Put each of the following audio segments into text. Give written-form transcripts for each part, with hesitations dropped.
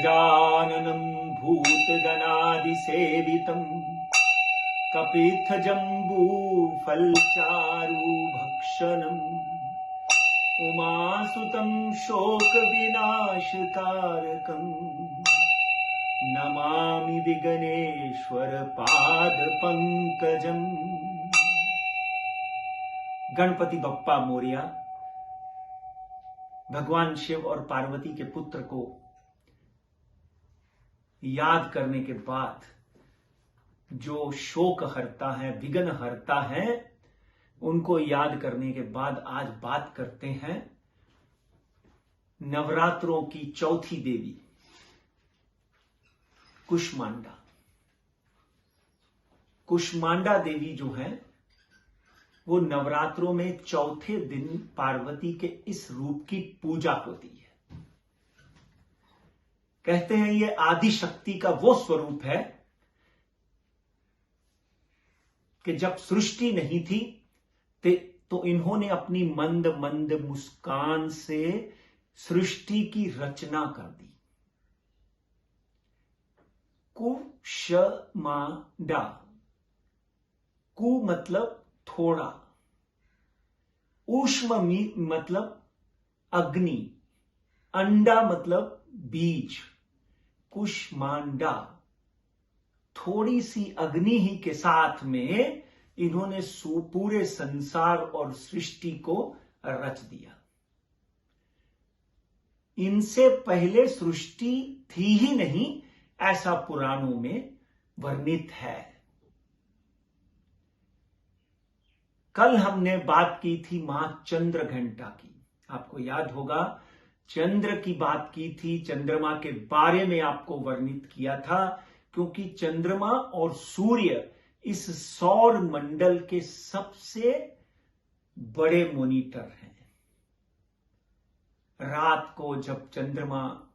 गजाननं भूतगणादिसेवितं कपित्थजम्बूफलचारुभक्षणम् उमासुतं शोकविनाशकारकम् नमामि विघ्नेश्वर पादपंकजम्। गणपति बप्पा मोरया भगवान शिव और पार्वती के पुत्र को याद करने के बाद जो शोक हरता है, विघ्न हरता है, उनको याद करने के बाद आज बात करते हैं नवरात्रों की चौथी देवी कुष्मांडा। कुष्मांडा देवी जो है वो नवरात्रों में चौथे दिन पार्वती के इस रूप की पूजा होती है। कहते हैं ये आदि शक्ति का वो स्वरूप है कि जब सृष्टि नहीं थी तो इन्होंने अपनी मंद मंद मुस्कान से सृष्टि की रचना कर दी। कुष्मांडा, कु मतलब थोड़ा, ऊष्म मतलब अग्नि, अंडा मतलब बीज। कुष्मांडा थोड़ी सी अग्नि ही के साथ में इन्होंने पूरे संसार और सृष्टि को रच दिया। इनसे पहले सृष्टि थी ही नहीं, ऐसा पुराणों में वर्णित है। कल हमने बात की थी मां चंद्रघंटा की, आपको याद होगा। चंद्र की बात की थी, चंद्रमा के बारे में आपको वर्णित किया था, क्योंकि चंद्रमा और सूर्य इस सौर मंडल के सबसे बड़े मॉनिटर हैं। रात को जब चंद्रमा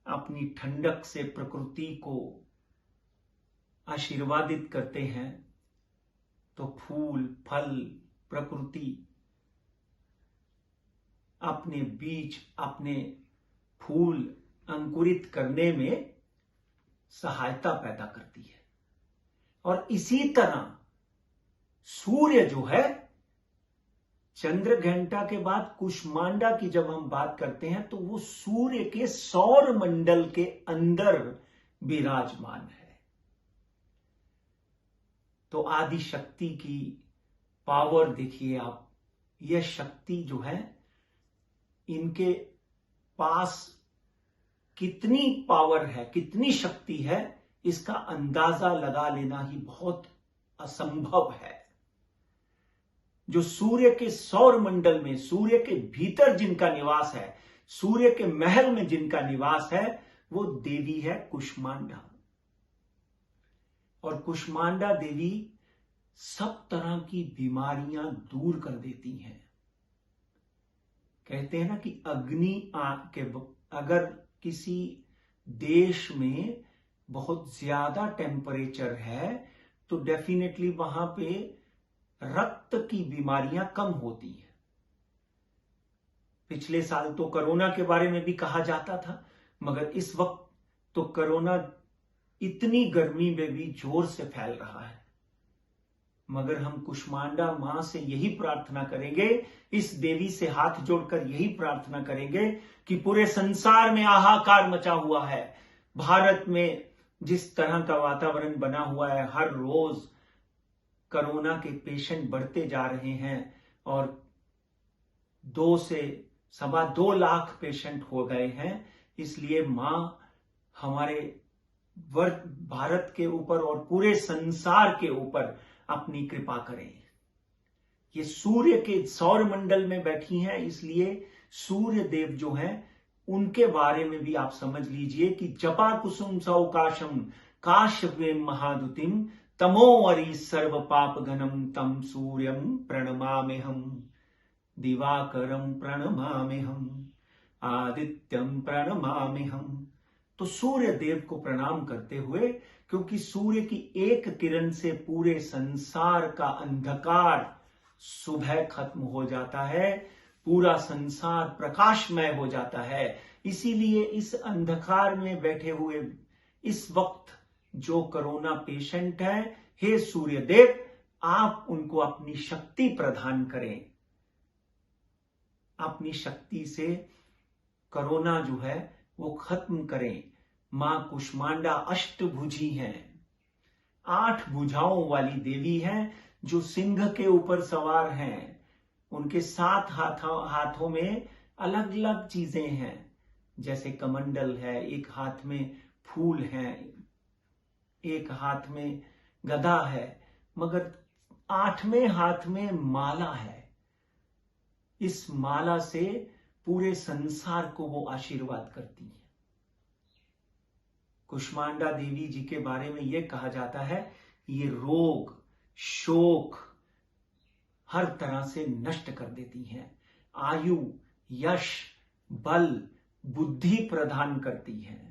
अपनी ठंडक से प्रकृति को आशीर्वादित करते हैं तो फूल फल प्रकृति अपने बीज, अपने फूल अंकुरित करने में सहायता पैदा करती है। और इसी तरह सूर्य जो है, चंद्र घंटा के बाद कुष्मांडा की जब हम बात करते हैं तो वो सूर्य के सौर मंडल के अंदर विराजमान है। तो आदि शक्ति की पावर देखिए आप, यह शक्ति जो है, इनके पास कितनी पावर है, कितनी शक्ति है, इसका अंदाजा लगा लेना ही बहुत असंभव है। जो सूर्य के सौर मंडल में, सूर्य के भीतर जिनका निवास है, सूर्य के महल में जिनका निवास है, वो देवी है कुष्मांडा। और कुष्मांडा देवी सब तरह की बीमारियां दूर कर देती हैं। कहते हैं ना कि अग्नि के अगर किसी देश में बहुत ज्यादा टेम्परेचर है तो डेफिनेटली वहां पे रक्त की बीमारियां कम होती है। पिछले साल तो कोरोना के बारे में भी कहा जाता था, मगर इस वक्त तो कोरोना इतनी गर्मी में भी जोर से फैल रहा है। मगर हम कुष्मांडा मां से यही प्रार्थना करेंगे, इस देवी से हाथ जोड़कर यही प्रार्थना करेंगे कि पूरे संसार में हाहाकार मचा हुआ है। भारत में जिस तरह का वातावरण बना हुआ है, हर रोज कोरोना के पेशेंट बढ़ते जा रहे हैं और 2 से 2.25 लाख पेशेंट हो गए हैं। इसलिए मां हमारे भारत के ऊपर और पूरे संसार के ऊपर अपनी कृपा करें। ये सूर्य के सौर मंडल में बैठी हैं, इसलिए सूर्य देव जो हैं उनके बारे में भी आप समझ लीजिए कि जपा कुसुम सौकाशम काश्यपेम महादुतिम तमोवरी सर्व पाप घनम तम सूर्यम प्रणमाम्यहम दिवाकरम प्रणमाम्यहम आदित्यम प्रणमाम्यहम। तो सूर्य देव को प्रणाम करते हुए, क्योंकि सूर्य की एक किरण से पूरे संसार का अंधकार सुबह खत्म हो जाता है, पूरा संसार प्रकाशमय हो जाता है। इसीलिए इस अंधकार में बैठे हुए इस वक्त जो कोरोना पेशेंट है, हे सूर्यदेव, आप उनको अपनी शक्ति प्रदान करें। अपनी शक्ति से कोरोना जो है वो खत्म करें। मां कुष्मांडा अष्टभुजी हैं, 8 भुजाओं वाली देवी हैं जो सिंह के ऊपर सवार हैं। उनके 7 हाथों में अलग अलग चीजें हैं, जैसे कमंडल है, एक हाथ में फूल है, एक हाथ में गदा है, मगर 8वें हाथ में माला है। इस माला से पूरे संसार को वो आशीर्वाद करती है। कुष्मांडा देवी जी के बारे में यह कहा जाता है, ये रोग शोक हर तरह से नष्ट कर देती हैं, आयु यश बल बुद्धि प्रदान करती हैं।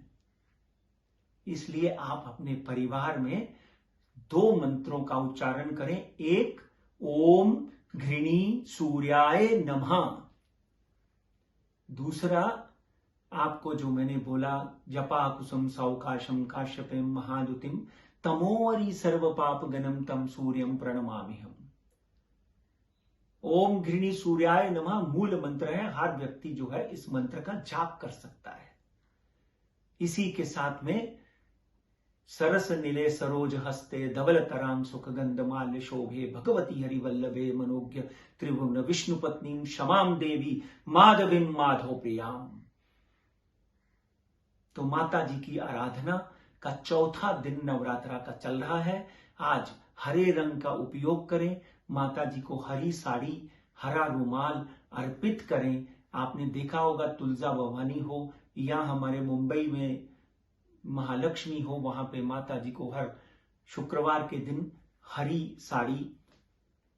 इसलिए आप अपने परिवार में 2 मंत्रों का उच्चारण करें। एक, ओम घृणी सूर्याय नमः। दूसरा, आपको जो मैंने बोला, जपा कुसुम सौकाशम काश्यपेम महादुतिम तमोवरी सर्व पाप गणम तम सूर्यम प्रणमाम्यहम्। ओम घृणी सूर्याय नमः मूल मंत्र है। हर व्यक्ति जो है इस मंत्र का जाप कर सकता है। इसी के साथ में सरस नीले सरोज हस्ते धवल तराम सुख गंध माल्य शोभे भगवती हरिवल्लभे मनोज्ञ त्रिभुवन विष्णु पत्नी क्षमाम देवी माधवीम माधव प्रियाम। तो माता जी की आराधना का 4था दिन नवरात्रा का चल रहा है। आज हरे रंग का उपयोग करें, माता जी को हरी साड़ी हरा रुमाल अर्पित करें। आपने देखा होगा तुलजा भवानी हो या हमारे मुंबई में महालक्ष्मी हो, वहां पे माता जी को हर शुक्रवार के दिन हरी साड़ी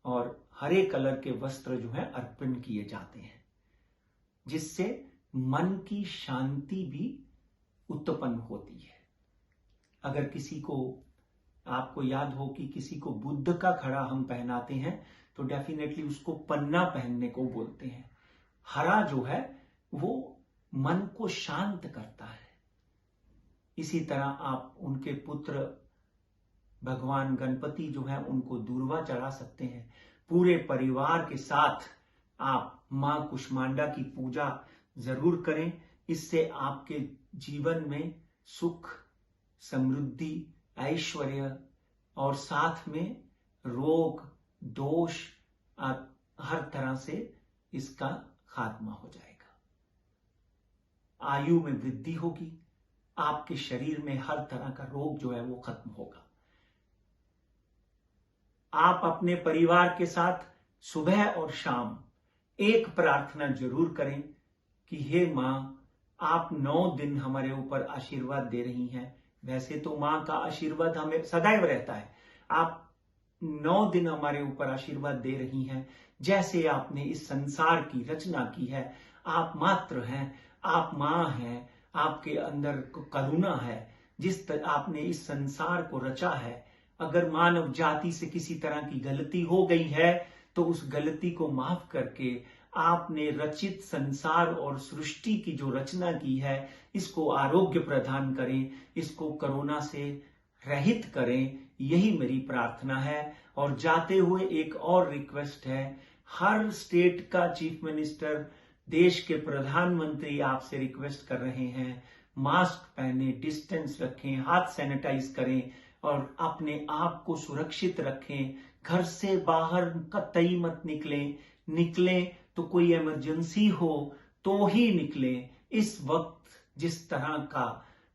और हरे कलर के वस्त्र जो है अर्पण किए जाते हैं, जिससे मन की शांति भी उत्पन्न होती है। अगर किसी को, आपको याद हो कि किसी को बुद्ध का खड़ा हम पहनाते हैं तो डेफिनेटली उसको पन्ना पहनने को बोलते हैं। हरा जो है वो मन को शांत करता है। इसी तरह आप उनके पुत्र भगवान गणपति जो है उनको दूर्वा चढ़ा सकते हैं। पूरे परिवार के साथ आप मां कुष्मांडा की पूजा जरूर करें। इससे आपके जीवन में सुख समृद्धि ऐश्वर्य और साथ में रोग दोष हर तरह से इसका खात्मा हो जाएगा। आयु में वृद्धि होगी, आपके शरीर में हर तरह का रोग जो है वो खत्म होगा। आप अपने परिवार के साथ सुबह और शाम एक प्रार्थना जरूर करें कि हे मां, आप 9 दिन हमारे ऊपर आशीर्वाद दे रही हैं। वैसे तो मां का आशीर्वाद हमें सदैव रहता है। आप 9 दिन हमारे ऊपर आशीर्वाद दे रही हैं। जैसे आपने इस संसार की रचना की है, आप मात्र हैं, आप मां हैं, आपके अंदर करुणा है। जिस तरह आपने इस संसार को रचा है, अगर मानव जाति से किसी तरह की गलती हो गई है तो उस गलती को माफ करके आपने रचित संसार और सृष्टि की जो रचना की है, इसको आरोग्य प्रदान करें, इसको कोरोना से रहित करें। यही मेरी प्रार्थना है। और जाते हुए एक और रिक्वेस्ट है, हर स्टेट का चीफ मिनिस्टर, देश के प्रधानमंत्री आपसे रिक्वेस्ट कर रहे हैं, मास्क पहने, डिस्टेंस रखें, हाथ सैनिटाइज करें और अपने आप को सुरक्षित रखें। घर से बाहर कतई मत निकलें तो कोई इमरजेंसी हो तो ही निकलें। इस वक्त जिस तरह का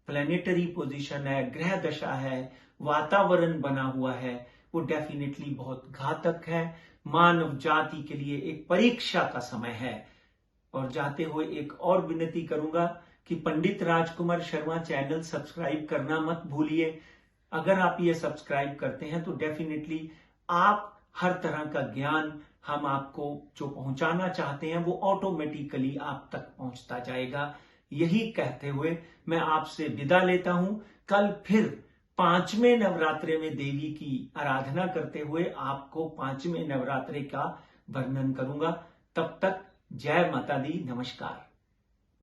प्लेनेटरी पोजीशन है, ग्रह दशा है, वातावरण बना हुआ है, वो डेफिनेटली बहुत घातक है। मानव जाति के लिए एक परीक्षा का समय है। और जाते हुए एक और विनती करूंगा कि पंडित राजकुमार शर्मा चैनल सब्सक्राइब करना मत भूलिए। अगर आप ये सब्सक्राइब करते हैं तो डेफिनेटली आप हर तरह का ज्ञान हम आपको जो पहुंचाना चाहते हैं वो ऑटोमेटिकली आप तक पहुंचता जाएगा। यही कहते हुए मैं आपसे विदा लेता हूं। कल फिर 5वें नवरात्रे में देवी की आराधना करते हुए आपको 5वें नवरात्रे का वर्णन करूंगा। तब तक जय माता दी, नमस्कार।